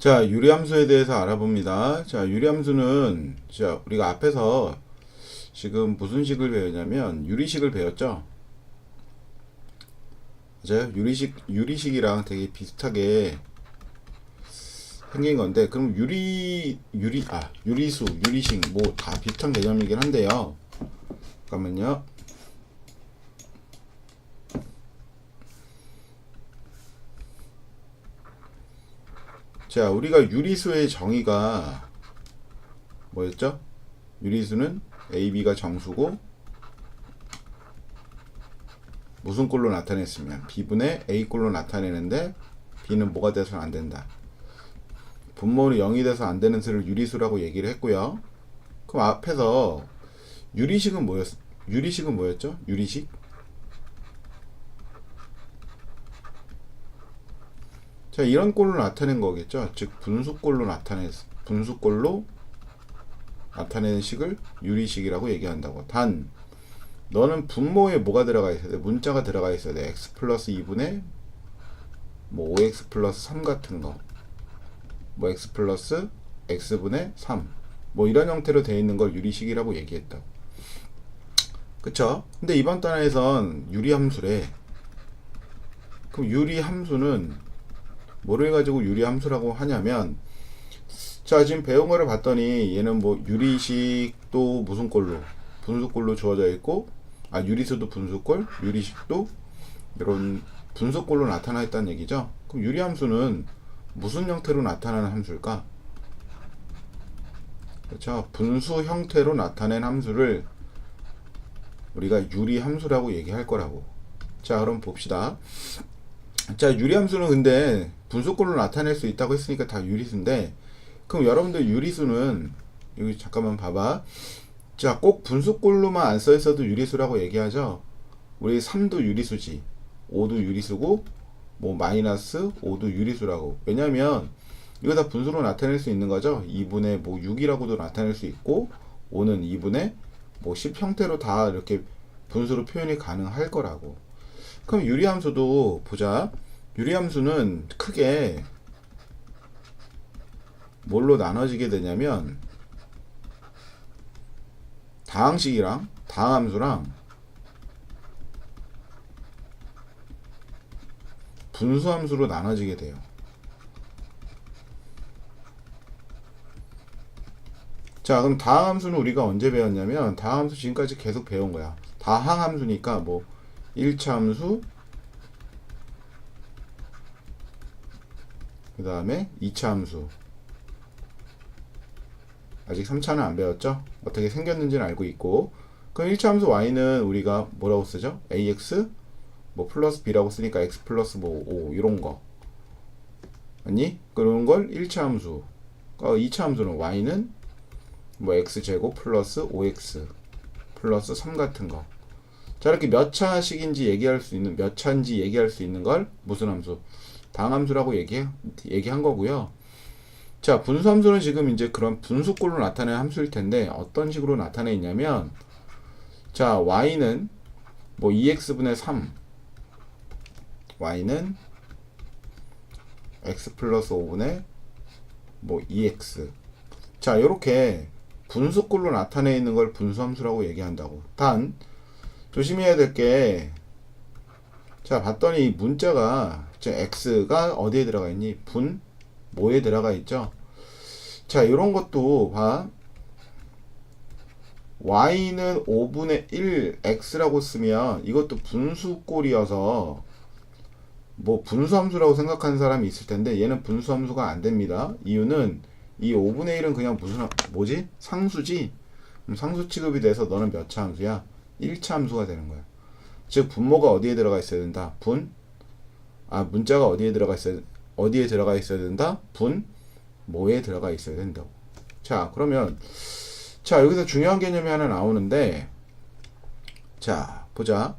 자, 유리함수에 대해서 알아봅니다. 자, 유리함수는 우리가 앞에서 지금 무슨 식을 배웠냐면 유리식을 배웠죠. 맞아요? 유리식이랑 되게 비슷하게 생긴 건데, 그럼 유리수, 유리식 뭐 다 비슷한 개념이긴 한데요. 잠깐만요. 자, 우리가 유리수의 정의가 뭐였죠? 유리수는 AB가 정수고 무슨 꼴로 나타냈으면 B분의 A꼴로 나타내는데 B는 뭐가 돼서는 안 된다. 분모는 0이 돼서 안 되는 수를 유리수라고 얘기를 했고요. 그럼 앞에서 유리식은 뭐였죠? 유리식? 자, 이런 꼴로 나타낸 거겠죠. 즉 분수꼴로 나타내는 식을 유리식이라고 얘기한다고. 단 너는 분모에 뭐가 들어가 있어야 돼? 문자가 들어가 있어야 돼. x 플러스 2분의 뭐 5x 플러스 3 같은 거, 뭐 x 플러스 x분의 3, 뭐 이런 형태로 되어 있는 걸 유리식이라고 얘기했다고. 그쵸? 근데 이번 단에선 유리함수래. 그럼 유리함수는 뭐를 가지고 유리함수라고 하냐면, 자, 지금 배운 거를 봤더니 얘는 뭐 유리식도 무슨 꼴로, 분수꼴로 주어져 있고, 유리수도 분수꼴, 유리식도 이런 분수꼴로 나타나 있다는 얘기죠. 그럼 유리함수는 무슨 형태로 나타나는 함수일까? 그렇죠. 분수 형태로 나타낸 함수를 우리가 유리함수라고 얘기할 거라고. 자, 그럼 봅시다. 자, 유리함수는 근데 분수꼴로 나타낼 수 있다고 했으니까 다 유리수인데, 그럼 여러분들 유리수는 여기 잠깐만 봐봐. 자, 꼭 분수꼴로만 안 써 있어도 유리수라고 얘기하죠. 우리 3도 유리수지, 5도 유리수고, 뭐 마이너스 5도 유리수라고. 왜냐면 이거 다 분수로 나타낼 수 있는 거죠. 2분의 뭐 6이라고도 나타낼 수 있고, 5는 2분의 뭐 10 형태로 다 이렇게 분수로 표현이 가능할 거라고. 그럼 유리함수도 보자. 유리함수는 크게 뭘로 나눠지게 되냐면 다항식이랑 다항함수랑 분수함수로 나눠지게 돼요. 자, 그럼 다항함수는 우리가 언제 배웠냐면, 다항함수 지금까지 계속 배운 거야. 다항함수니까 뭐 1차 함수, 그 다음에 2차 함수, 아직 3차는 안 배웠죠? 어떻게 생겼는지는 알고 있고. 그럼 1차 함수 y는 우리가 뭐라고 쓰죠? ax 뭐 플러스 b라고 쓰니까 x 플러스 뭐 5 이런 거 아니? 그런 걸 1차 함수. 2차 함수는 y는 뭐 x제곱 플러스 5x 플러스 3 같은 거. 자, 이렇게 몇 차식인지 얘기할 수 있는, 몇 차인지 얘기할 수 있는 걸 무슨 함수? 당함수라고 얘기한 거고요. 자, 분수함수는 지금 이제 그런 분수꼴로 나타내는 함수일 텐데, 어떤 식으로 나타내 있냐면, 자, y는 뭐 2x분의 3, y는 x 플러스 5분의 뭐 2x. 자, 이렇게 분수꼴로 나타내 있는 걸 분수함수라고 얘기한다고. 단 조심해야 될 게, 자, 봤더니 문자가 x가 어디에 들어가 있니? 뭐에 들어가 있죠? 자, 이런 것도 봐. y는 5분의 1 x라고 쓰면 이것도 분수꼴이어서 뭐 분수함수라고 생각하는 사람이 있을 텐데, 얘는 분수함수가 안 됩니다. 이유는 이 5분의 1은 그냥 뭐지? 상수지? 상수 취급이 돼서 너는 몇 차 함수야? 1차 함수가 되는 거야. 즉 분모가 어디에 들어가 있어야 된다? 문자가 어디에 들어가 있어야 된다? 뭐에 들어가 있어야 된다고. 자, 그러면 자, 여기서 중요한 개념이 하나 나오는데, 자, 보자.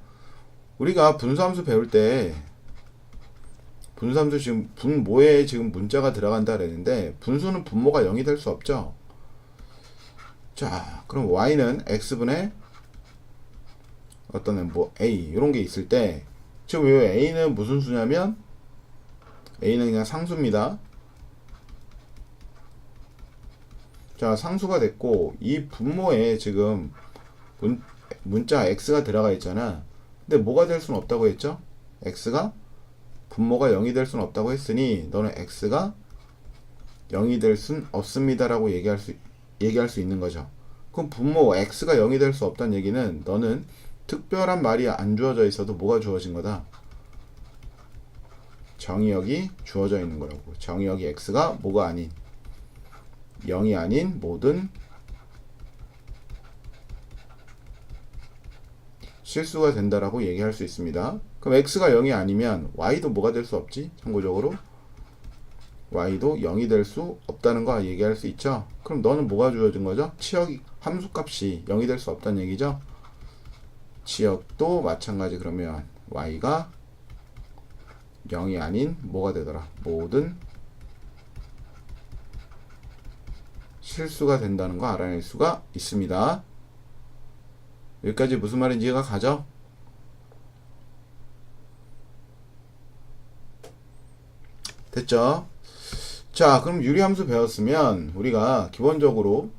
우리가 분수함수 배울 때 분수함수 지금 분모에 지금 문자가 들어간다 그랬는데, 분수는 분모가 0이 될 수 없죠. 자, 그럼 y는 x분의 어떤 뭐 a 이런 게 있을 때, 지금 이 a는 무슨 수냐면 a는 그냥 상수입니다. 자, 상수가 됐고 이 분모에 지금 문자 x가 들어가 있잖아. 근데 뭐가 될 수는 없다고 했죠? x가 분모가 0이 될 수는 없다고 했으니 너는 x가 0이 될 순 없습니다라고 얘기할 수 있는 거죠. 그럼 분모 x가 0이 될 수 없다는 얘기는 너는 특별한 말이 안 주어져 있어도 뭐가 주어진 거다? 정의역이 주어져 있는 거라고. 정의역이 x가 뭐가 아닌 0이 아닌 모든 실수가 된다라고 얘기할 수 있습니다. 그럼 x가 0이 아니면 y도 뭐가 될 수 없지? 참고적으로 y도 0이 될 수 없다는 거 얘기할 수 있죠. 그럼 너는 뭐가 주어진 거죠? 치역 함수값이 0이 될 수 없다는 얘기죠. 치역도 마찬가지. 그러면 y가 0이 아닌 뭐가 되더라? 모든 실수가 된다는 거 알아낼 수가 있습니다. 여기까지 무슨 말인지 이해가 가죠? 됐죠? 자, 그럼 유리함수 배웠으면 우리가 기본적으로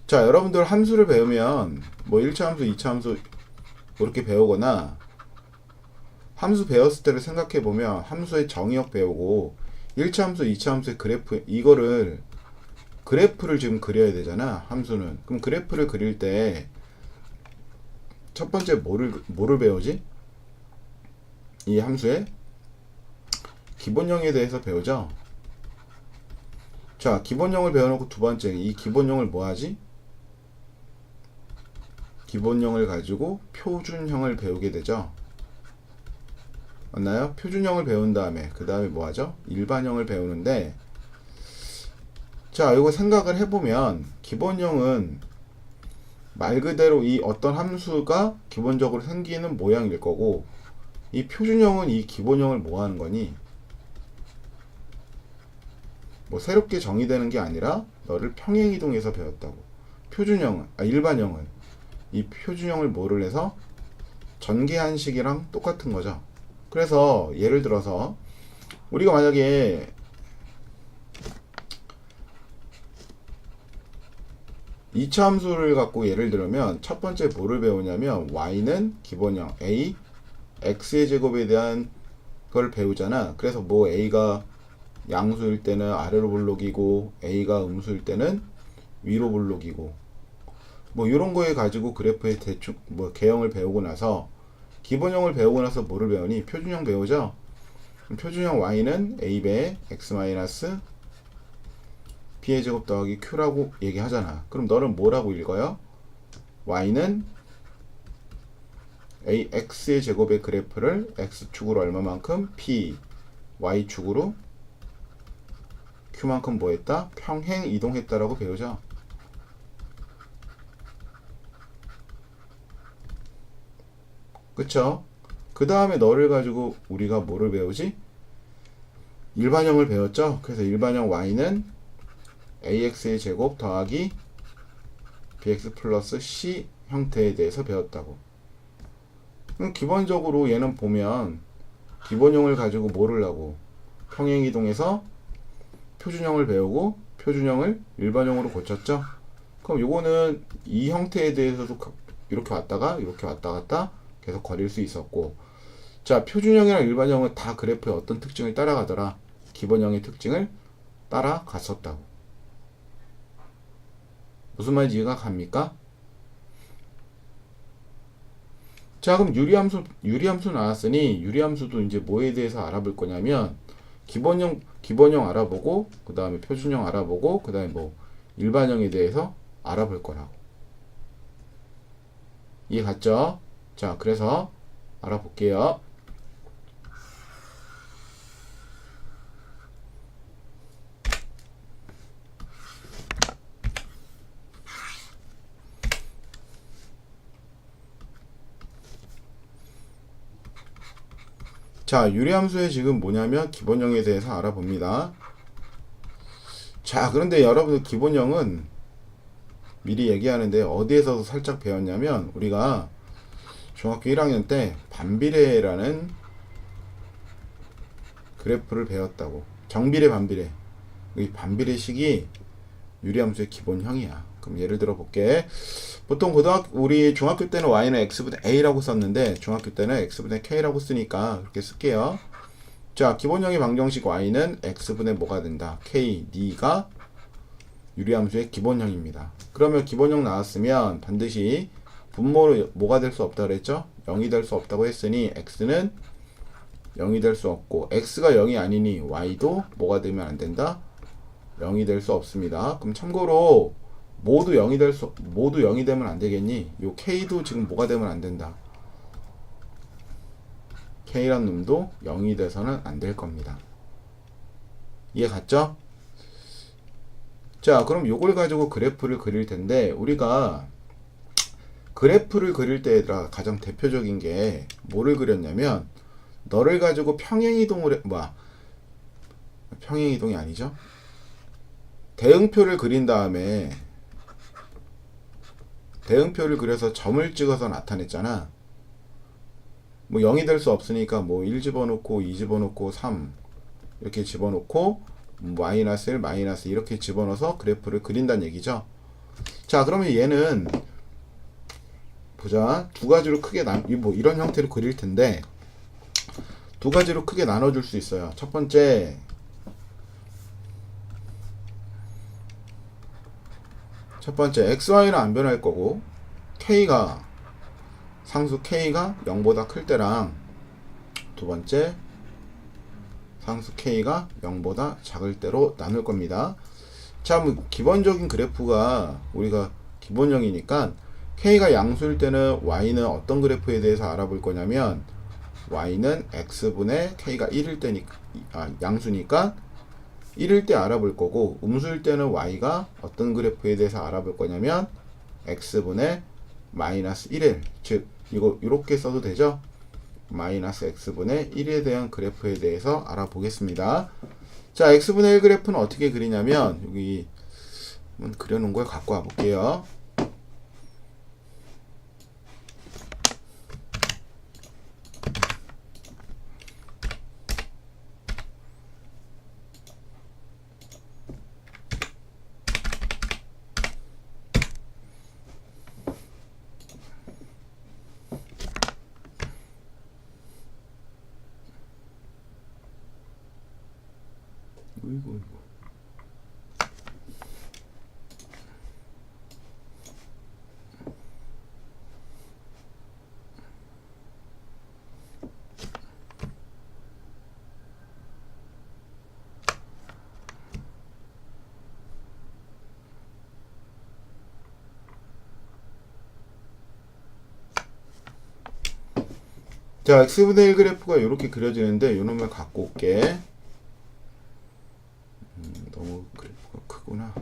자, 여러분들 함수를 배우면 뭐 1차 함수, 2차 함수 이렇게 배우거나 함수 배웠을 때를 생각해 보면 함수의 정의역 배우고 1차 함수, 2차 함수의 그래프 이거를 그래프를 지금 그려야 되잖아. 함수는. 그럼 그래프를 그릴 때 첫 번째 뭐를 배우지? 이 함수의 기본형에 대해서 배우죠. 자, 기본형을 배워놓고 두 번째 이 기본형을 뭐 하지? 기본형을 가지고 표준형을 배우게 되죠. 맞나요? 표준형을 배운 다음에 그 다음에 뭐 하죠? 일반형을 배우는데 자, 이거 생각을 해보면 기본형은 말 그대로 이 어떤 함수가 기본적으로 생기는 모양일 거고 이 표준형은 이 기본형을 뭐 하는 거니? 뭐 새롭게 정의되는 게 아니라 너를 평행이동해서 배웠다고. 표준형은 일반형은 이 표준형을 뭐를 해서 전개한식이랑 똑같은 거죠. 그래서 예를 들어서 우리가 만약에 2차 함수를 갖고 예를 들면 첫 번째 뭐를 배우냐면 y는 기본형 a x의 제곱에 대한 걸 배우잖아. 그래서 뭐 a가 양수일 때는 아래로 볼록이고 a가 음수일 때는 위로 볼록이고 뭐 이런 거에 가지고 그래프의 대충 뭐 개형을 배우고 나서 기본형을 배우고 나서 뭐를 배우니? 표준형 배우죠. 표준형 y는 a배 x 마이너스 b의 제곱 더하기 q라고 얘기하잖아. 그럼 너는 뭐라고 읽어요? y는 ax의 제곱의 그래프를 x축으로 얼마만큼? p y축으로 q만큼 뭐 했다? 평행 이동했다라고 배우죠. 그쵸? 그 다음에 너를 가지고 우리가 뭐를 배우지? 일반형을 배웠죠? 그래서 일반형 y는 ax의 제곱 더하기 bx 플러스 c 형태에 대해서 배웠다고. 그럼 기본적으로 얘는 보면 기본형을 가지고 뭐를 하고 평행이동해서 표준형을 배우고 표준형을 일반형으로 고쳤죠. 그럼 요거는 이 형태에 대해서도 이렇게 왔다가 이렇게 왔다 갔다 계속 거릴 수 있었고, 자, 표준형이랑 일반형은 다 그래프의 어떤 특징을 따라가더라? 기본형의 특징을 따라갔었다고. 무슨 말인지 이해가 갑니까? 자, 그럼 유리함수 나왔으니 유리함수도 이제 뭐에 대해서 알아볼 거냐면 기본형 알아보고 그 다음에 표준형 알아보고 그 다음에 뭐 일반형에 대해서 알아볼 거라고. 이해 갔죠? 자, 그래서 알아볼게요. 자, 유리함수의 지금 뭐냐면 기본형에 대해서 알아봅니다. 자, 그런데 여러분들 기본형은 미리 얘기하는데 어디에서도 살짝 배웠냐면 우리가 중학교 1학년 때 반비례라는 그래프를 배웠다고. 정비례 반비례. 이 반비례식이 유리함수의 기본형이야. 그럼 예를 들어 볼게. 보통 우리 중학교 때는 y는 x분의 a라고 썼는데 중학교 때는 x분의 k라고 쓰니까 그렇게 쓸게요. 자, 기본형의 방정식 y는 x분의 뭐가 된다? k, d가 유리함수의 기본형입니다. 그러면 기본형 나왔으면 반드시 분모로 뭐가 될 수 없다 그랬죠? 0이 될 수 없다고 했으니 x는 0이 될 수 없고 x가 0이 아니니 y도 뭐가 되면 안 된다? 0이 될 수 없습니다. 그럼 참고로 모두 0이 되면 안 되겠니? 요 k도 지금 뭐가 되면 안 된다. k란 놈도 0이 돼서는 안 될 겁니다. 이해 갔죠? 자, 그럼 요걸 가지고 그래프를 그릴 텐데 우리가 그래프를 그릴 때 얘들아 가장 대표적인 게 뭐를 그렸냐면 너를 가지고 평행이동을 평행이동이 아니죠? 대응표를 그린 다음에 대응표를 그려서 점을 찍어서 나타냈잖아. 뭐 0이 될 수 없으니까 뭐 1 집어넣고 2 집어넣고 3 이렇게 집어넣고 마이너스 1 마이너스 이렇게 집어넣어서 그래프를 그린다는 얘기죠. 자, 그러면 얘는 보자. 두 가지로 크게 뭐 이런 형태로 그릴 텐데 두 가지로 크게 나눠줄 수 있어요. 첫 번째 xy는 안 변할 거고 상수 k가 0보다 클 때랑 두 번째 상수 k가 0보다 작을 때로 나눌 겁니다. 자, 뭐 기본적인 그래프가 우리가 기본형이니까 k가 양수일 때는 y는 어떤 그래프에 대해서 알아볼 거냐면 y는 x분의 k가 1일 때니까 양수니까 1일 때 알아볼 거고 음수일 때는 y가 어떤 그래프에 대해서 알아볼 거냐면 x분의 마이너스 1일 즉 이거 이렇게 써도 되죠? 마이너스 x분의 1에 대한 그래프에 대해서 알아보겠습니다. 자, x분의 1 그래프는 어떻게 그리냐면 여기 한번 그려놓은 걸 갖고 와 볼게요. 이거. 자, x분의 1 그래프가 이렇게 그려지는데 요 놈을 갖고 올게. 너무 그래프가 크구나.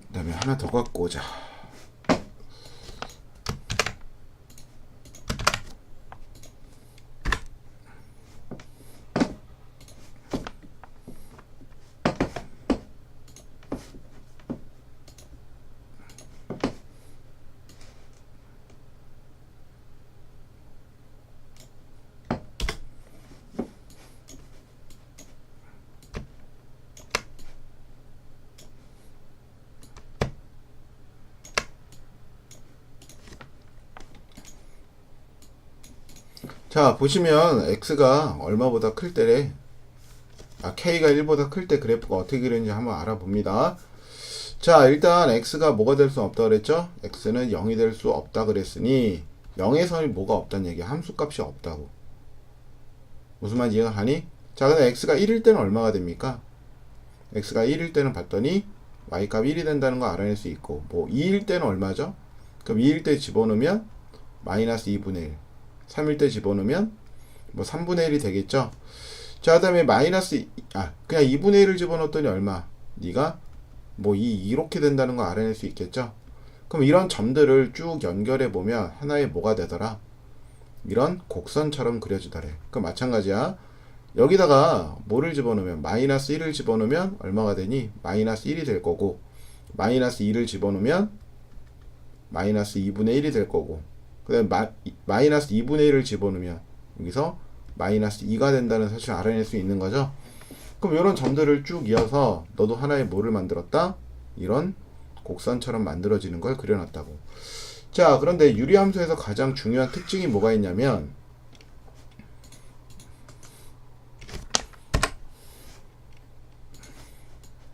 그 다음에 하나 더 갖고 오자. 자, 보시면 x가 얼마보다 클 때래 k가 1보다 클 때 그래프가 어떻게 그리는지 한번 알아봅니다. 자, 일단 x가 뭐가 될 수 없다 그랬죠? x는 0이 될 수 없다 그랬으니 0에서는 뭐가 없다는 얘기야. 함수값이 없다고. 무슨 말인지 이해가 가니? 자, 근데 x가 1일 때는 얼마가 됩니까? x가 1일 때는 봤더니 y값 1이 된다는 거 알아낼 수 있고 뭐 2일 때는 얼마죠? 그럼 2일 때 집어넣으면 마이너스 2분의 1 3일 때 집어넣으면 뭐 3분의 1이 되겠죠. 자, 그 다음에 마이너스 그냥 2분의 1을 집어넣었더니 얼마? 네가 뭐 이렇게 된다는 거 알아낼 수 있겠죠. 그럼 이런 점들을 쭉 연결해 보면 하나의 뭐가 되더라? 이런 곡선처럼 그려지더래. 그럼 마찬가지야. 여기다가 뭐를 집어넣으면 마이너스 1을 집어넣으면 얼마가 되니? 마이너스 1이 될 거고, 마이너스 2를 집어넣으면 마이너스 2분의 1이 될 거고, 그 다음에 마이너스 2분의 1을 집어넣으면 여기서 마이너스 2가 된다는 사실을 알아낼 수 있는 거죠. 그럼 이런 점들을 쭉 이어서 너도 하나의 뭐를 만들었다? 이런 곡선처럼 만들어지는 걸 그려놨다고. 자, 그런데 유리함수에서 가장 중요한 특징이 뭐가 있냐면,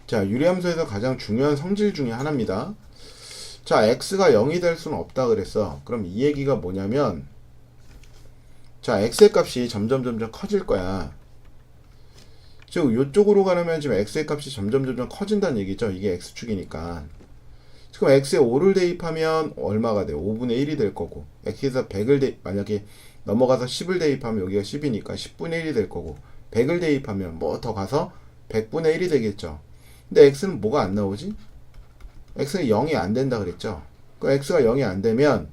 자, 유리함수에서 가장 중요한 성질 중에 하나입니다. 자, x가 0이 될 수는 없다 그랬어. 그럼 이 얘기가 뭐냐면, 자, x의 값이 점점 커질 거야. 즉, 이쪽으로 가려면 지금 x의 값이 점점 커진다는 얘기죠. 이게 x축이니까. 그럼 x에 5를 대입하면 얼마가 돼? 5분의 1이 될 거고, x에서 100을 만약에 넘어가서 10을 대입하면 여기가 10이니까 10분의 1이 될 거고, 100을 대입하면 뭐 더 가서 100분의 1이 되겠죠. 근데 x는 뭐가 안 나오지? x는 0이 안 된다 그랬죠. 그 x가 0이 안 되면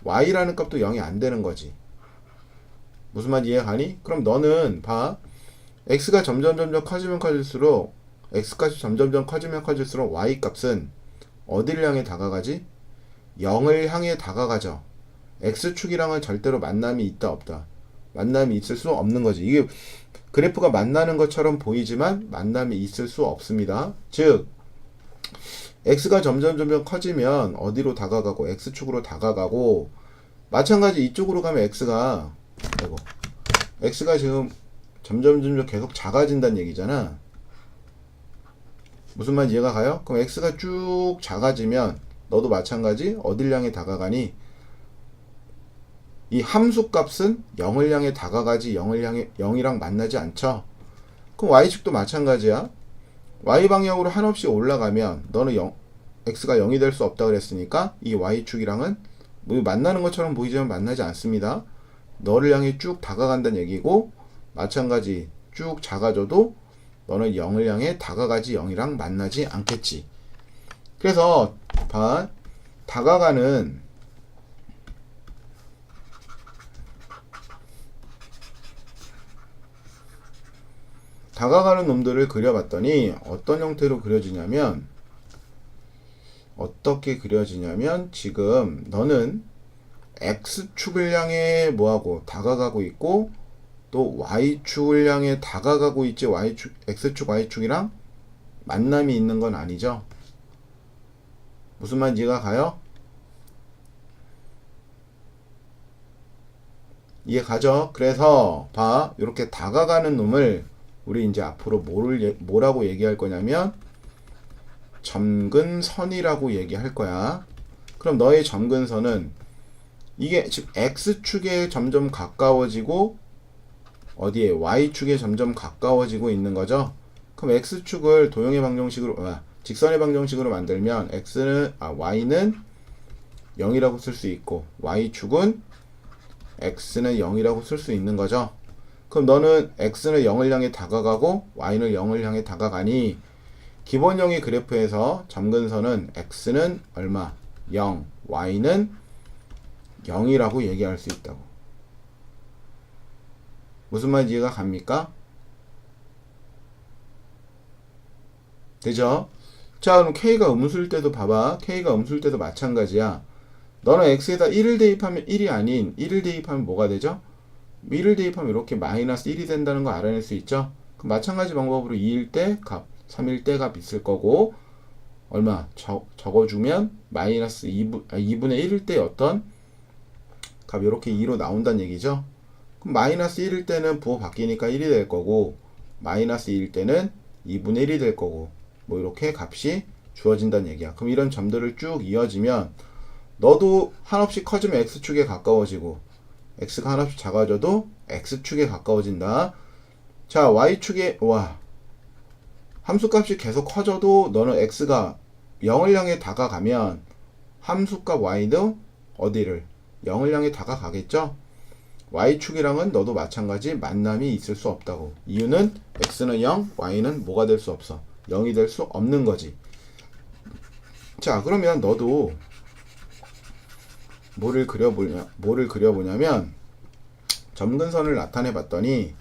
y라는 값도 0이 안 되는 거지. 무슨 말 이해 가니? 그럼 너는 봐. x가 점점 커지면 커질수록, x값이 점점 커지면 커질수록 y 값은 어디를 향해 다가가지? 0을 향해 다가가죠. x축이랑은 절대로 만남이 있다 없다? 만남이 있을 수 없는 거지. 이게 그래프가 만나는 것처럼 보이지만 만남이 있을 수 없습니다. 즉 x가 점점 커지면 어디로 다가가고? x축으로 다가가고, 마찬가지 이쪽으로 가면 x가 지금 점점 계속 작아진다는 얘기잖아. 무슨 말인지 이해가 가요? 그럼 x가 쭉 작아지면 너도 마찬가지 어딜 향해 다가가니? 이 함수 값은 0을 향해 다가가지 0이랑 만나지 않죠. 그럼 y축도 마찬가지야. y방향으로 한없이 올라가면 너는 x가 0이 될 수 없다 그랬으니까 이 y축이랑은 뭐 만나는 것처럼 보이지만 만나지 않습니다. 너를 향해 쭉 다가간다는 얘기고, 마찬가지 쭉 작아져도 너는 0을 향해 다가가지 0이랑 만나지 않겠지. 그래서 봐, 다가가는 놈들을 그려봤더니 어떤 형태로 그려지냐면, 어떻게 그려지냐면, 지금 너는 x축을 향해 뭐하고 다가가고 있고, 또 y축을 향해 다가가고 있지. y축, x축, y축이랑 만남이 있는 건 아니죠. 무슨 말인지 이해가 가요? 이해 가죠? 그래서 봐, 이렇게 다가가는 놈을 우리 이제 앞으로 뭐라고 얘기할 거냐면 점근선이라고 얘기할 거야. 그럼 너의 점근선은 이게 지금 x축에 점점 가까워지고 어디에? y축에 점점 가까워지고 있는 거죠. 그럼 x축을 도형의 방정식으로, 직선의 방정식으로 만들면 y는 0이라고 쓸 수 있고, y축은 x는 0이라고 쓸 수 있는 거죠. 그럼 너는 x는 0을 향해 다가가고 y는 0을 향해 다가가니, 기본형의 그래프에서 점근선은 x는 얼마? 0, y는 0이라고 얘기할 수 있다고. 무슨 말인지 이해가 갑니까? 되죠? 자, 그럼 k가 음수일 때도 봐봐. k가 음수일 때도 마찬가지야. 너는 x에다 1을 대입하면 1이 아닌 1을 대입하면 뭐가 되죠? 1을 대입하면 이렇게 마이너스 1이 된다는 거 알아낼 수 있죠? 그럼 마찬가지 방법으로 2일 때 값, 3일 때 값 있을 거고, 얼마? 적어주면 마이너스 2분의 1일 때 어떤 값 이렇게 2로 나온다는 얘기죠? 그럼 마이너스 1일 때는 부호 바뀌니까 1이 될 거고, 마이너스 2일 때는 2분의 1이 될 거고, 뭐 이렇게 값이 주어진다는 얘기야. 그럼 이런 점들을 쭉 이어지면 너도 한없이 커지면 x축에 가까워지고, x가 한없이 작아져도 x축에 가까워진다. 자, y축에 함수값이 계속 커져도 너는 x가 0을 향해 다가가면 함수값 y도 어디를? 0을 향해 다가가겠죠? y축이랑은 너도 마찬가지 만남이 있을 수 없다고. 이유는 x는 0, y는 뭐가 될 수 없어? 0이 될 수 없는 거지. 자, 그러면 너도 뭐를 그려보냐면 점근선을 나타내 봤더니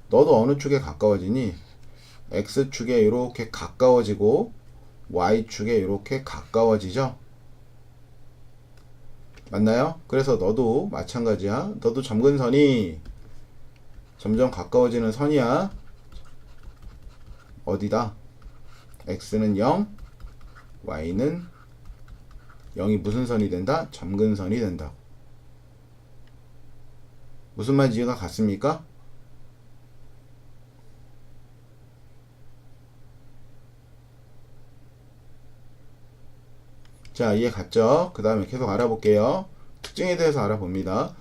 너도 어느 축에 가까워지니 x축에 이렇게 가까워지고 y축에 이렇게 가까워지죠. 맞나요? 그래서 너도 마찬가지야. 너도 점근선이 점점 가까워지는 선이야. 어디다? x는 0, y는 0이 무슨 선이 된다? 점근선이 된다. 무슨 말인지 이해가 갔습니까? 자, 이해 갔죠? 그 다음에 계속 알아볼게요. 특징에 대해서 알아봅니다.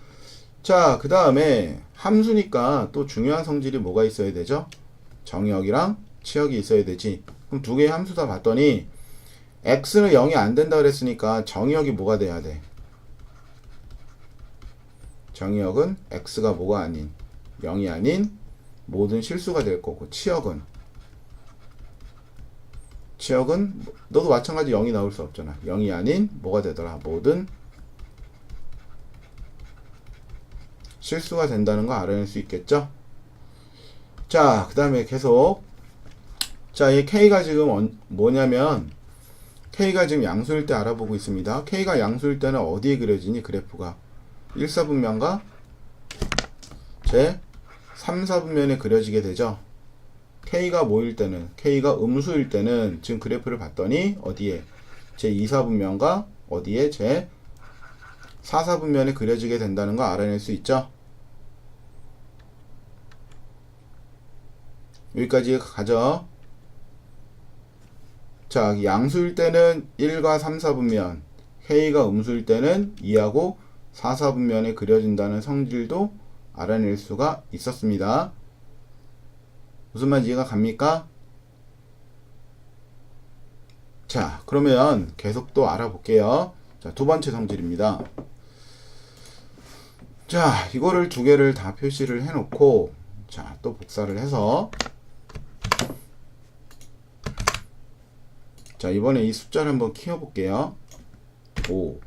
자, 그 다음에 함수니까 또 중요한 성질이 뭐가 있어야 되죠? 정의역이랑 치역이 있어야 되지. 그럼 두 개의 함수 다 봤더니 x는 0이 안 된다 그랬으니까 정의역이 뭐가 돼야 돼? 정의역은 x가 뭐가 아닌 0이 아닌 모든 실수가 될 거고, 치역은 너도 마찬가지 0이 나올 수 없잖아. 0이 아닌 뭐가 되더라? 모든 실수가 된다는 거 알아낼 수 있겠죠? 자, 그 다음에 계속, 자, 이 K가 지금 뭐냐면 K가 지금 양수일 때 알아보고 있습니다. K가 양수일 때는 어디에 그려지니? 그래프가 1, 4분면과 제 3, 4분면에 그려지게 되죠. K가 뭐일 때는, K가 음수일 때는 지금 그래프를 봤더니 어디에? 제 2, 4분면과 어디에? 제 4, 4분면에 그려지게 된다는 거 알아낼 수 있죠. 여기까지 가죠. 자, 양수일 때는 1과 3, 4분면, K가 음수일 때는 2하고 4, 4분면에 그려진다는 성질도 알아낼 수가 있었습니다. 무슨 말인지 이해가 갑니까? 자, 그러면 계속 또 알아볼게요. 자, 두 번째 성질입니다. 자, 이거를 두 개를 다 표시를 해놓고, 자, 또 복사를 해서, 자, 이번에 이 숫자를 한번 키워볼게요. 5,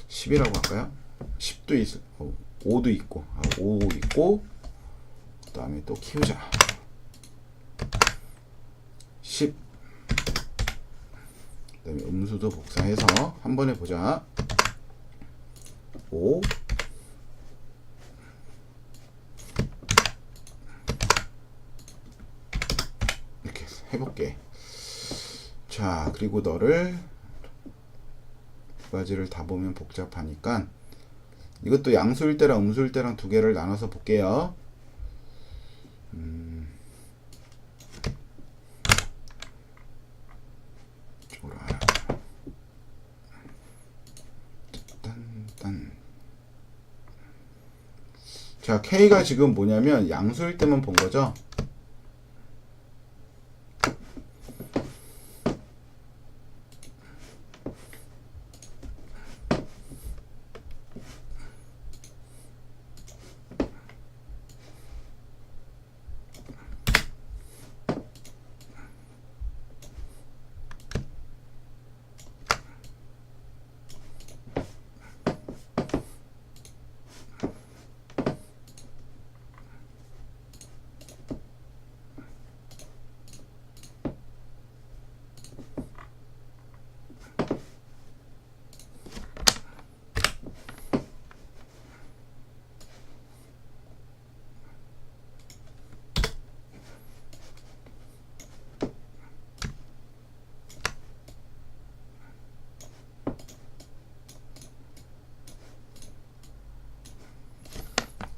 10이라고 할까요? 10도 있어, 5도 있고, 5 있고, 그 다음에 또 키우자. 10. 그 다음에 음수도 복사해서 한 번에 보자. 5. 이렇게 해볼게. 자, 그리고 너를 두 가지를 다 보면 복잡하니까 이것도 양수일 때랑 음수일 때랑 두 개를 나눠서 볼게요. 자, K가 지금 뭐냐면 양수일 때만 본 거죠.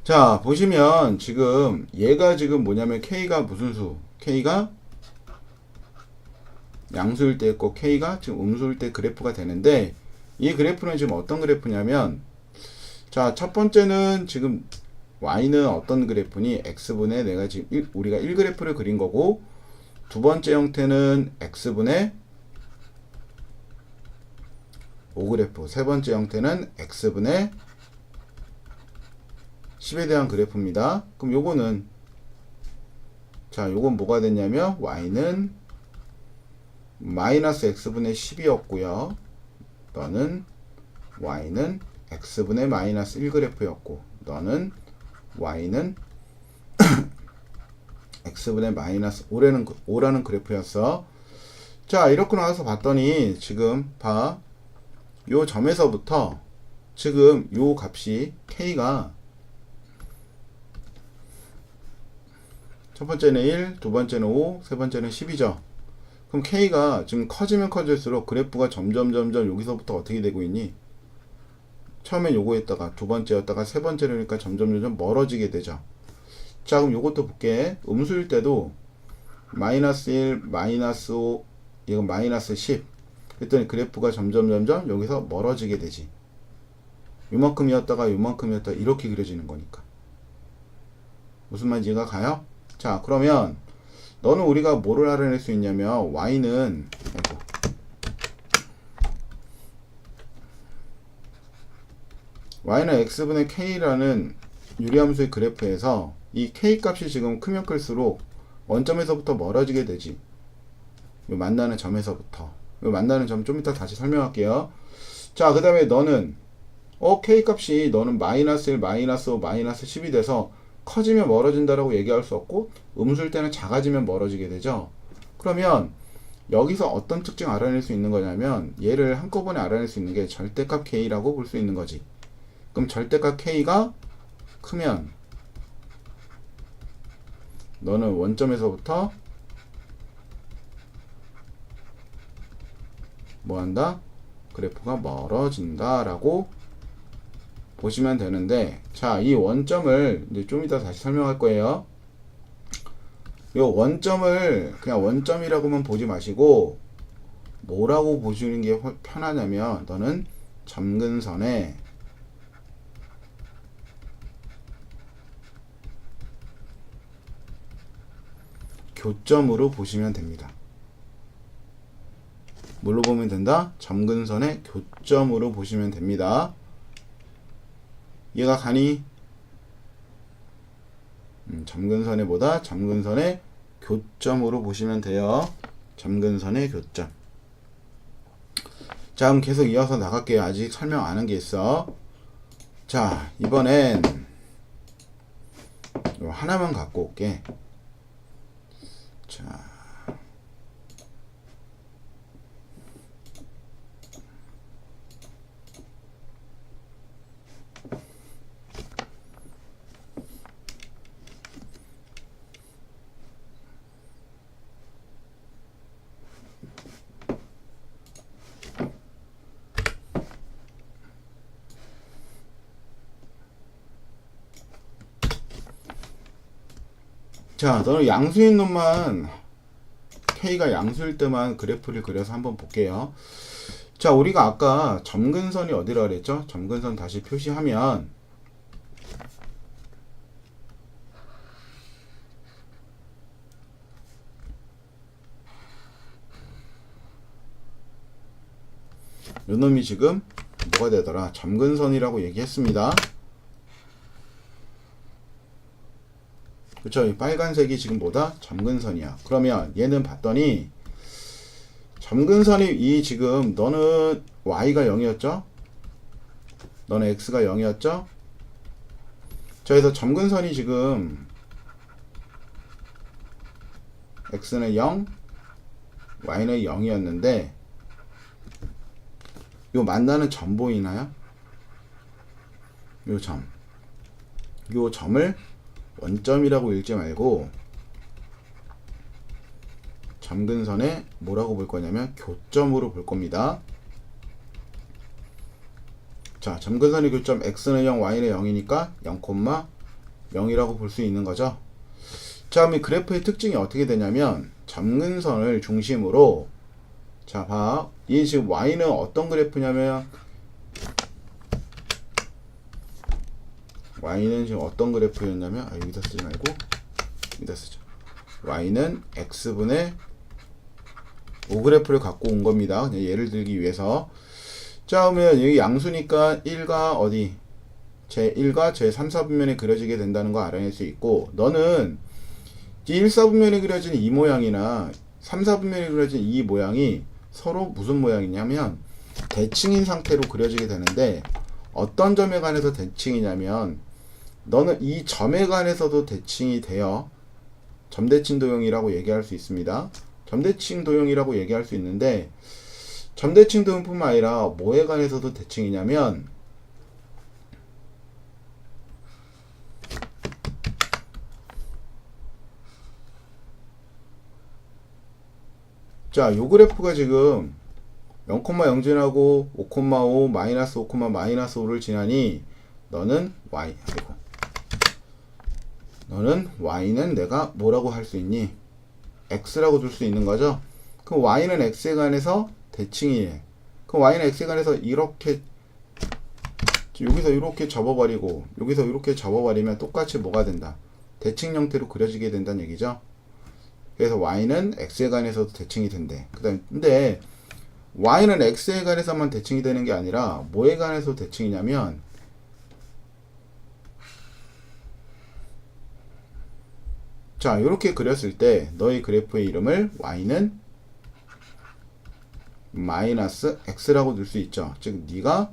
자, 보시면 지금 얘가 지금 뭐냐면 K가 무슨 수? K가 양수일 때 있고 K가 지금 음수일 때 그래프가 되는데, 이 그래프는 지금 어떤 그래프냐면, 자, 첫 번째는 지금 Y는 어떤 그래프니? X분의 내가 지금 우리가 1그래프를 그린 거고, 두 번째 형태는 X분의 5그래프, 세 번째 형태는 X분의 10에 대한 그래프입니다. 그럼 요거는, 자, 요건 뭐가 됐냐면 Y는 마이너스 X분의 10이었고요. 너는 y는 x분의 마이너스 1 그래프였고 너는 y는 x분의 마이너스 5라는 그래프였어. 자, 이렇게 나와서 봤더니 지금 봐. 요 점에서부터 지금 요 값이 k가 첫 번째는 1, 두 번째는 5, 세 번째는 10이죠. 그럼 k가 지금 커지면 커질수록 그래프가 점점 여기서부터 어떻게 되고 있니? 처음엔 요거였다가 두 번째였다가 세 번째로니까 점점 멀어지게 되죠. 자, 그럼 요것도 볼게. 음수일 때도 마이너스 1, 마이너스 5, 이건 마이너스 10. 그랬더니 그래프가 점점 여기서 멀어지게 되지. 요만큼이었다가 이렇게 그려지는 거니까. 무슨 말인지 이해가 가요? 자, 그러면 너는 우리가 뭐를 알아낼 수 있냐면 y는 x분의 k라는 유리함수의 그래프에서 이 k 값이 지금 크면 클수록 원점에서부터 멀어지게 되지. 요 만나는 점에서부터. 요 만나는 점 좀 이따 다시 설명할게요. 자, 그 다음에 너는 k 값이 너는 마이너스 1, 마이너스 5, 마이너스 10이 돼서 커지면 멀어진다라고 얘기할 수 없고 음수일 때는 작아지면 멀어지게 되죠. 그러면 여기서 어떤 특징 알아낼 수 있는 거냐면 얘를 한꺼번에 알아낼 수 있는 게 절대값 k라고 볼 수 있는 거지. 그럼 절대값 k가 크면 너는 원점에서부터 뭐한다? 그래프가 멀어진다 라고 보시면 되는데, 자, 이 원점을 이제 좀 이따 다시 설명할 거예요. 이 원점을 그냥 원점이라고만 보지 마시고 뭐라고 보시는 게 편하냐면 너는 점근선에 교점으로 보시면 됩니다. 뭘로 보면 된다? 점근선의 교점으로 보시면 됩니다. 얘가 가니? 점근선의 뭐다? 점근선의 교점으로 보시면 돼요. 점근선의 교점. 자, 그럼 계속 이어서 나갈게요. 아직 설명 안 한 게 있어. 자, 이번엔 요 하나만 갖고 올게. 자, 너는 양수인 놈만 K가 양수일 때만 그래프를 그려서 한번 볼게요. 자, 우리가 아까 점근선이 어디라 그랬죠? 점근선 다시 표시하면 요 놈이 지금 뭐가 되더라? 점근선이라고 얘기했습니다. 그쵸? 이 빨간색이 지금 뭐다? 점근선이야. 그러면 얘는 봤더니 점근선이 이 지금 너는 y가 0이었죠? 너는 x가 0이었죠? 자, 그래서 점근선이 지금 x는 0, y는 0이었는데 요 만나는 점 보이나요? 요 점을 원점이라고 읽지 말고 점근선에 뭐라고 볼 거냐면 교점으로 볼 겁니다. 자, 점근선의 교점 x는 0, y는 0이니까 0,0이라고 볼 수 있는 거죠. 자, 그럼 이 그래프의 특징이 어떻게 되냐면 점근선을 중심으로, 자, 봐. 이 지금 y는 어떤 그래프냐면 y는 지금 어떤 그래프였냐면 여기다 쓰지 말고 여기다 쓰자. y는 x분의 5 그래프를 갖고 온 겁니다. 그냥 예를 들기 위해서. 자, 그러면 여기 양수니까 1과 어디? 제1과 제3사분면에 그려지게 된다는 거 알아낼 수 있고, 너는 1사분면에 그려진 이 모양이나 3사분면에 그려진 이 모양이 서로 무슨 모양이냐면 대칭인 상태로 그려지게 되는데 어떤 점에 관해서 대칭이냐면 너는 이 점에 관해서도 대칭이 되어 점대칭 도형이라고 얘기할 수 있습니다. 점대칭 도형이라고 얘기할 수 있는데 점대칭 도형뿐만 아니라 뭐에 관해서도 대칭이냐면 자, 요 그래프가 지금 0,0 지나고 5,5 마이너스 5, 마이너스 5를 지나니 너는 y 아이고 너는 y는 내가 뭐라고 할 수 있니? x라고 줄 수 있는 거죠. 그럼 y는 x에 관해서 대칭이에. 그럼 y는 x에 관해서 이렇게 여기서 이렇게 접어버리고 여기서 이렇게 접어버리면 똑같이 뭐가 된다? 대칭 형태로 그려지게 된다는 얘기죠. 그래서 y는 x에 관해서도 대칭이 된대. 그다음 근데 y는 x에 관해서만 대칭이 되는 게 아니라 뭐에 관해서 대칭이냐면 자, 이렇게 그렸을 때 너의 그래프의 이름을 y는 마이너스 x라고 둘 수 있죠. 즉 네가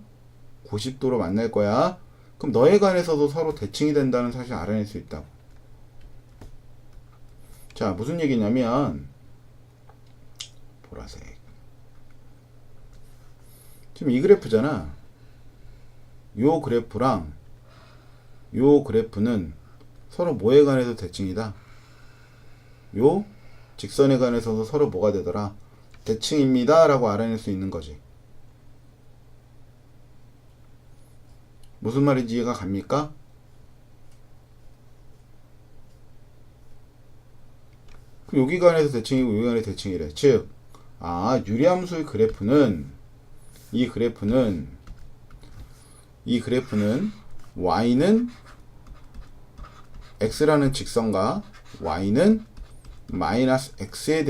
90도로 만날 거야. 그럼 너에 관해서도 서로 대칭이 된다는 사실을 알아낼 수 있다고. 자, 무슨 얘기냐면 보라색. 지금 이 그래프잖아. 요 그래프랑 요 그래프는 서로 뭐에 관해서 대칭이다? 요 직선에 관해서도 서로 뭐가 되더라? 대칭입니다 라고 알아낼 수 있는 거지. 무슨 말인지 이해가 갑니까? 여기 관해서 대칭이고 여기 관해서 대칭이래. 즉, 유리함수의 그래프는 이 그래프는 y는 x라는 직선과 y는 마이너스 x에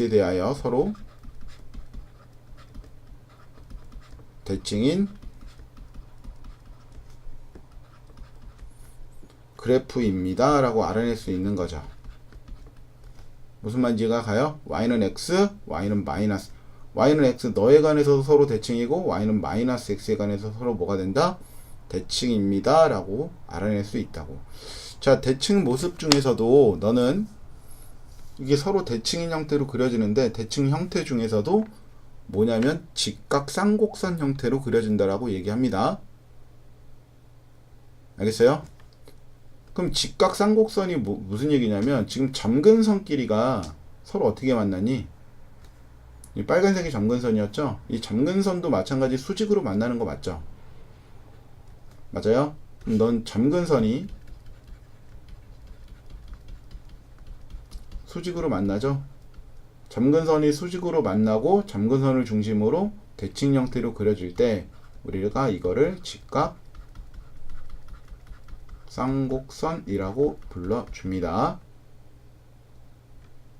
대하여 서로 대칭인 그래프입니다 라고 알아낼 수 있는 거죠. 무슨 말인지가 가요? y는 x, y는 마이너스. y는 x 너에 관해서도 서로 대칭이고 y는 마이너스 x에 관해서 서로 뭐가 된다? 대칭입니다 라고 알아낼 수 있다고. 자, 대칭 모습 중에서도 너는 이게 서로 대칭인 형태로 그려지는데 대칭 형태 중에서도 뭐냐면 직각 쌍곡선 형태로 그려진다라고 얘기합니다. 알겠어요? 그럼 직각 쌍곡선이 무슨 얘기냐면 지금 점근선 길이가 서로 어떻게 만나니? 이 빨간색이 점근선이었죠? 이 점근선도 마찬가지 수직으로 만나는 거 맞죠? 맞아요? 그럼 넌 점근선이 수직으로 만나죠? 점근선이 수직으로 만나고 점근선을 중심으로 대칭 형태로 그려질 때 우리가 이거를 직각 쌍곡선이라고 불러줍니다.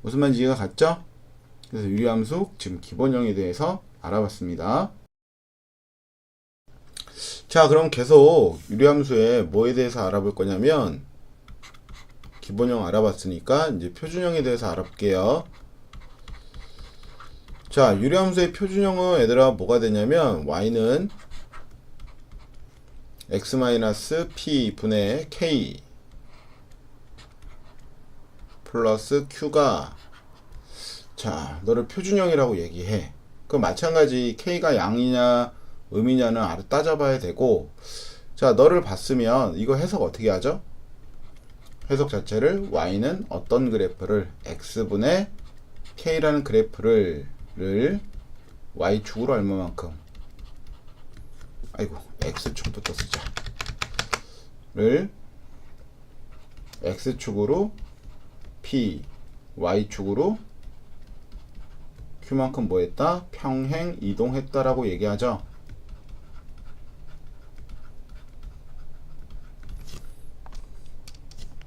무슨 말인지 이해가 갔죠? 그래서 유리함수 지금 기본형에 대해서 알아봤습니다. 자, 그럼 계속 유리함수의 뭐에 대해서 알아볼 거냐면 기본형 알아봤으니까 이제 표준형에 대해서 알아볼게요. 자, 유리함수의 표준형은 얘들아 뭐가 되냐면 y는 x-p 분의 k 플러스 q가 자, 너를 표준형이라고 얘기해. 그럼 마찬가지 k가 양이냐 음이냐는 알아 따져봐야 되고, 자, 너를 봤으면 이거 해석 어떻게 하죠? 해석 자체를 y는 어떤 그래프를 x분의 k라는 그래프를 y축으로 얼마만큼 아이고 x축부터 쓰자 를 x축으로 p y축으로 q만큼 뭐했다? 평행 이동했다라고 얘기하죠.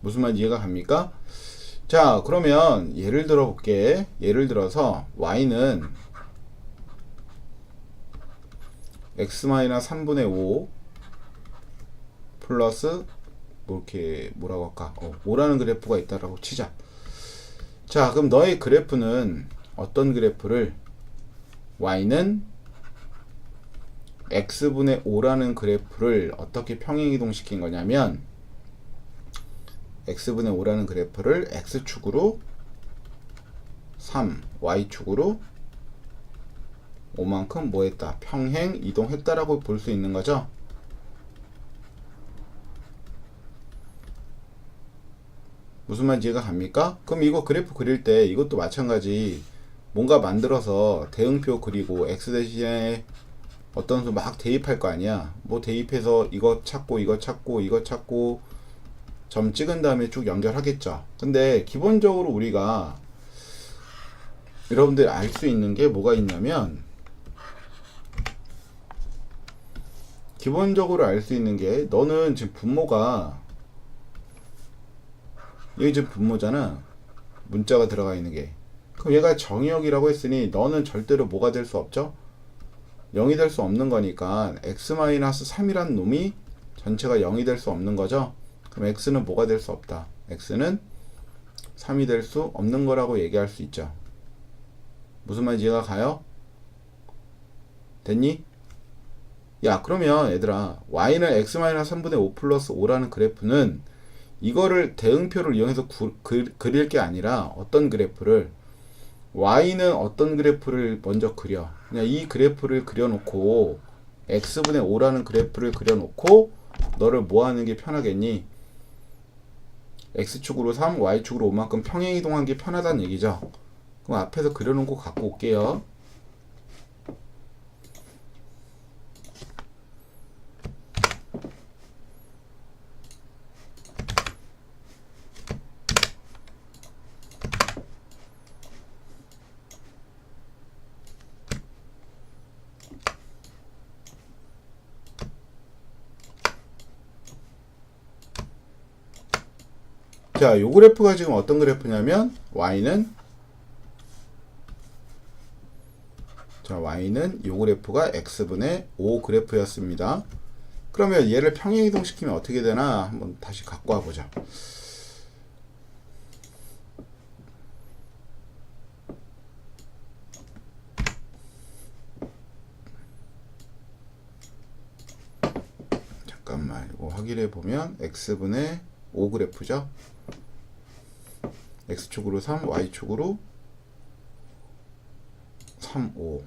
무슨 말인지 이해가 갑니까? 자, 그러면 예를 들어 볼게. 예를 들어서 y는 x-3분의 5 플러스 뭐 이렇게 뭐라고 할까? 5라는 그래프가 있다라고 치자. 자, 그럼 너의 그래프는 어떤 그래프를 y는 x분의 5라는 그래프를 어떻게 평행이동시킨 거냐면 x분의 5라는 그래프를 x축으로 3, y축으로 5만큼 뭐 했다? 평행 이동했다라고 볼 수 있는 거죠. 무슨 말인지 이해가 갑니까? 그럼 이거 그래프 그릴 때 이것도 마찬가지 뭔가 만들어서 대응표 그리고 x 대신에 어떤 수 막 대입할 거 아니야. 뭐 대입해서 이거 찾고 이거 찾고 이거 찾고 점 찍은 다음에 쭉 연결하겠죠. 근데 기본적으로 우리가 여러분들 알 수 있는 게 뭐가 있냐면 기본적으로 알 수 있는 게 너는 지금 분모가 여기 지금 분모잖아. 문자가 들어가 있는 게. 그럼 얘가 정의역이라고 했으니 너는 절대로 뭐가 될 수 없죠? 0이 될 수 없는 거니까 x-3이란 놈이 전체가 0이 될 수 없는 거죠. 그럼 x는 뭐가 될 수 없다. x는 3이 될 수 없는 거라고 얘기할 수 있죠. 무슨 말인지 이해가 가요? 됐니? 야, 그러면 얘들아 y는 x-3분의 5 플러스 5라는 그래프는 이거를 대응표를 이용해서 그릴 게 아니라 어떤 그래프를 y는 어떤 그래프를 먼저 그려. 그냥 이 그래프를 그려놓고 x분의 5라는 그래프를 그려놓고 너를 뭐 하는 게 편하겠니? x축으로 3, y축으로 5만큼 평행이동한 게 편하다는 얘기죠. 그럼 앞에서 그려놓고 갖고 올게요. 자, 요 그래프가 지금 어떤 그래프냐면 y는 요 그래프가 x분의 5 그래프였습니다. 그러면 얘를 평행이동시키면 어떻게 되나 한번 다시 갖고 와보자. 잠깐만 이거 확인해 보면 x분의 5 그래프죠. x축으로 3, y축으로 3, 5.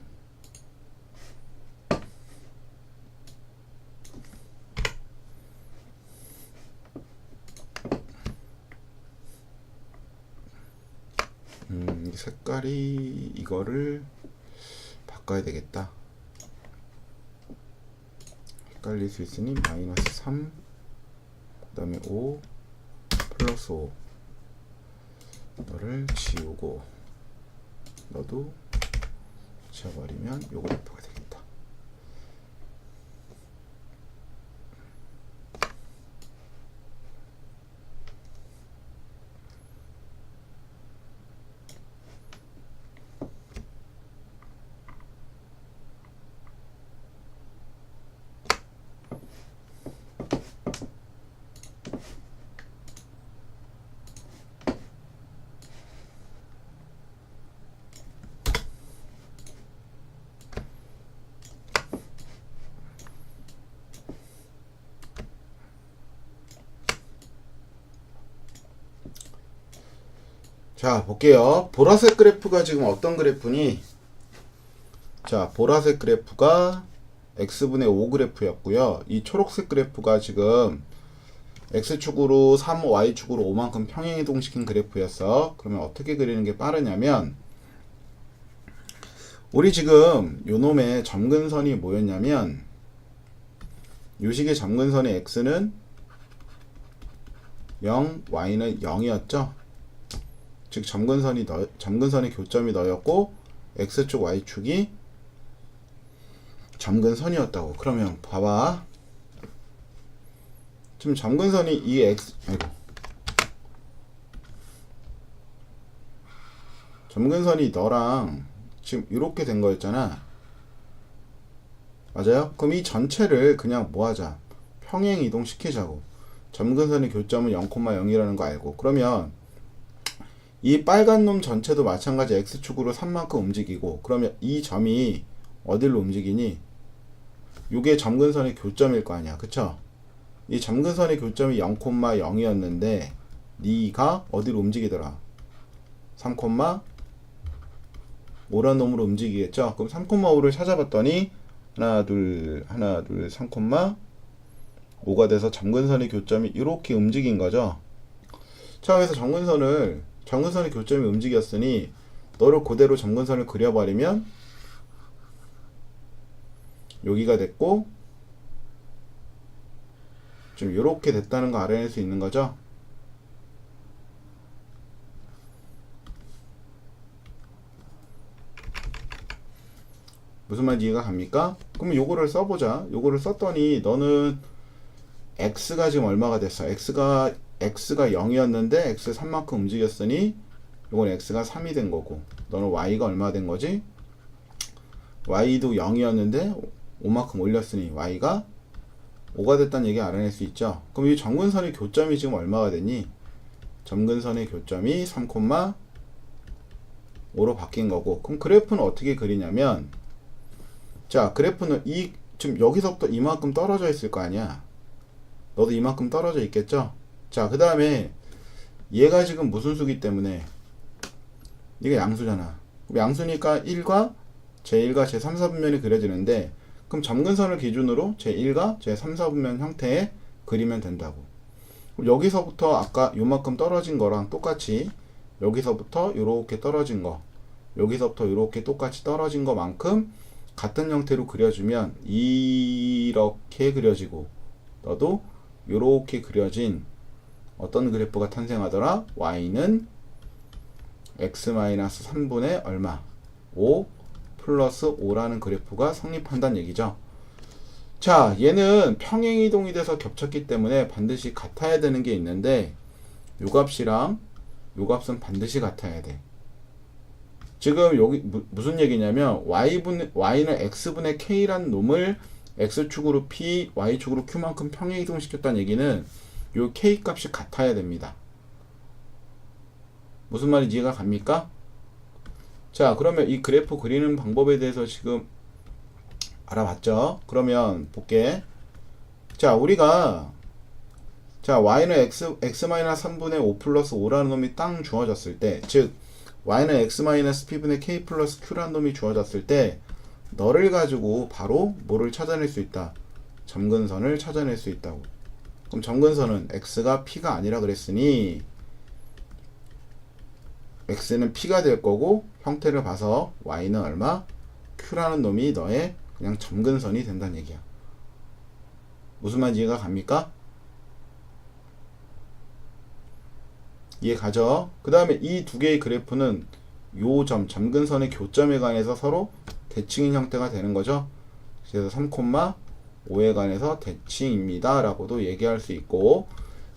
색깔이 이거를 바꿔야 되겠다. 헷갈릴 수 있으니 마이너스 3, 그 다음에 5, 플러스 5. 너를 지우고 너도 지워버리면 요 그래프가 되겠다. 자, 볼게요. 보라색 그래프가 지금 어떤 그래프니? 자, 보라색 그래프가 x분의 5 그래프였고요. 이 초록색 그래프가 지금 x축으로 3, y축으로 5만큼 평행이동시킨 그래프였어. 그러면 어떻게 그리는 게 빠르냐면 우리 지금 요 놈의 점근선이 뭐였냐면 요 식의 점근선의 x는 0, y는 0이었죠. 즉 점근선의 교점이 너였고 x축 y축이 점근선이었다고. 그러면 봐봐. 지금 점근선이 이 점근선이 너랑 지금 이렇게 된 거였잖아. 맞아요? 그럼 이 전체를 그냥 뭐 하자? 평행 이동시키자고. 점근선의 교점은 0,0이라는 거 알고. 그러면 이 빨간 놈 전체도 마찬가지 x축으로 3만큼 움직이고, 그러면 이 점이 어디로 움직이니? 요게 점근선의 교점일 거 아니야, 그쵸? 이 점근선의 교점이 0,0이었는데 네가 어디로 움직이더라? 3,5란 놈으로 움직이겠죠? 그럼 3,5를 찾아봤더니 하나 둘 3,5가 돼서 점근선의 교점이 이렇게 움직인 거죠. 자, 그래서 점근선의 교점이 움직였으니 너를 그대로 점근선을 그려버리면 여기가 됐고, 좀 이렇게 됐다는 거 알아낼 수 있는 거죠. 무슨 말인지 이해가 갑니까? 그럼 요거를 써보자. 요거를 썼더니 너는 x가 지금 얼마가 됐어? x가 0이었는데 x 3만큼 움직였으니 요건 x가 3이 된 거고, 너는 y가 얼마 된 거지? y도 0이었는데 5만큼 올렸으니 y가 5가 됐다는 얘기 알아낼 수 있죠. 그럼 이 점근선의 교점이 지금 얼마가 됐니? 점근선의 교점이 3,5로 바뀐 거고, 그럼 그래프는 어떻게 그리냐면, 자, 그래프는 지금 여기서부터 이만큼 떨어져 있을 거 아니야. 너도 이만큼 떨어져 있겠죠? 자, 그 다음에 얘가 지금 무슨 수기 때문에, 이게 양수잖아. 양수니까 1과 제1과 제3, 4분면이 그려지는데, 그럼 점근선을 기준으로 제1과 제3, 4분면 형태에 그리면 된다고. 여기서부터 아까 요만큼 떨어진 거랑 똑같이 여기서부터 요렇게 떨어진 거, 여기서부터 요렇게 똑같이 떨어진 거만큼 같은 형태로 그려주면 이렇게 그려지고, 너도 요렇게 그려진 어떤 그래프가 탄생하더라? y는 x-3분의 얼마? 5 플러스 5라는 그래프가 성립한다는 얘기죠. 자, 얘는 평행이동이 돼서 겹쳤기 때문에 반드시 같아야 되는 게 있는데, 요 값이랑 요 값은 반드시 같아야 돼. 지금 여기 무슨 얘기냐면, y는 x분의 k라는 놈을 x축으로 p, y축으로 q만큼 평행이동 시켰다는 얘기는 요 k 값이 같아야 됩니다. 무슨 말인지 이해가 갑니까? 자, 그러면 이 그래프 그리는 방법에 대해서 지금 알아봤죠? 그러면 볼게. 자, 우리가 y는 x-3분의 5 플러스 5라는 놈이 딱 주어졌을 때, 즉 y는 x-p분의 k 플러스 q라는 놈이 주어졌을 때, 너를 가지고 바로 뭐를 찾아낼 수 있다? 점근선을 찾아낼 수 있다고. 그럼 점근선은 x가 p가 아니라 그랬으니 x는 p가 될 거고, 형태를 봐서 y는 얼마? q라는 놈이 너의 그냥 점근선이 된다는 얘기야. 무슨 말인지 이해가 갑니까? 이해 가죠? 그 다음에 이 두 개의 그래프는 요 점근선의 교점에 관해서 서로 대칭인 형태가 되는 거죠. 그래서 3,5에 관해서 대칭입니다 라고도 얘기할 수 있고,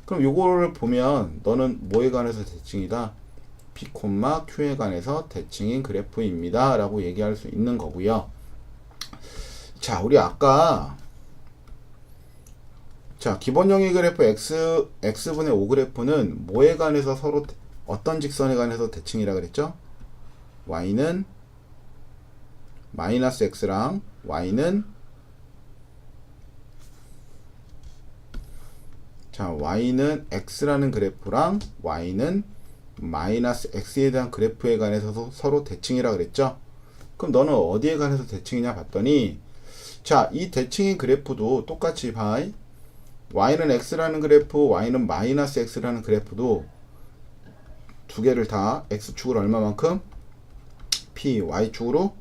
그럼 요거를 보면 너는 뭐에 관해서 대칭이다? P, Q에 관해서 대칭인 그래프입니다 라고 얘기할 수 있는 거고요. 자, 우리 아까 기본 정의 그래프 x분의 5 그래프는 뭐에 관해서 서로 어떤 직선에 관해서 대칭이라 그랬죠? y는 마이너스 x랑 y는 x라는 그래프랑 y는 마이너스 x에 대한 그래프에 관해서 서로 대칭이라 그랬죠? 그럼 너는 어디에 관해서 대칭이냐 봤더니, 자, 이 대칭인 그래프도 똑같이 봐. y는 x라는 그래프, y는 마이너스 x라는 그래프도 두 개를 다 x축으로 얼마만큼? p, y축으로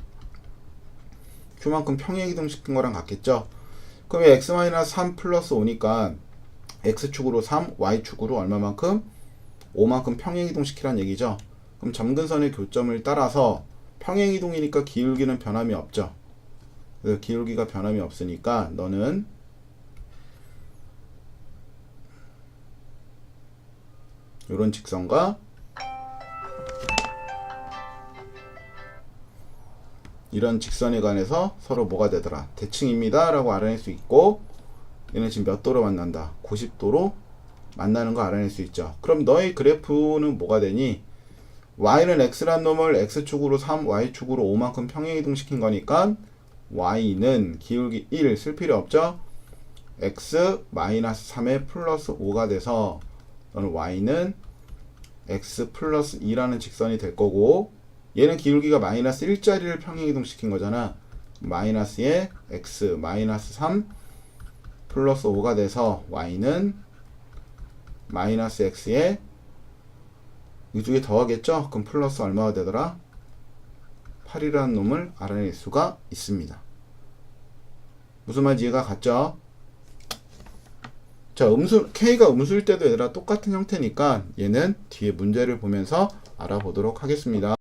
q만큼 평행이동 시킨 거랑 같겠죠? 그럼 x-3 플러스 5니까 x축으로 3, y축으로 얼마만큼? 5만큼 평행이동 시키란 얘기죠. 그럼 점근선의 교점을 따라서 평행이동이니까 기울기는 변함이 없죠. 그래서 기울기가 변함이 없으니까 너는 이런 직선과 이런 직선에 관해서 서로 뭐가 되더라? 대칭입니다 라고 알아낼 수 있고, 얘는 지금 몇 도로 만난다? 90도로 만나는 거 알아낼 수 있죠. 그럼 너의 그래프는 뭐가 되니? y는 x란 놈을 x축으로 3, y축으로 5만큼 평행이동 시킨 거니까 y는 기울기 1 쓸 필요 없죠? x 마이너스 3에 플러스 5가 돼서 너는 y는 x 플러스 2라는 직선이 될 거고, 얘는 기울기가 마이너스 1짜리를 평행이동 시킨 거잖아. 마이너스에 x 마이너스 3 플러스 5가 돼서 y는 마이너스 x에 이 두 개 더하겠죠? 그럼 플러스 얼마가 되더라? 8이라는 놈을 알아낼 수가 있습니다. 무슨 말인지 이해가 갔죠? 자, K가 음수일 때도 얘들아 똑같은 형태니까 얘는 뒤에 문제를 보면서 알아보도록 하겠습니다.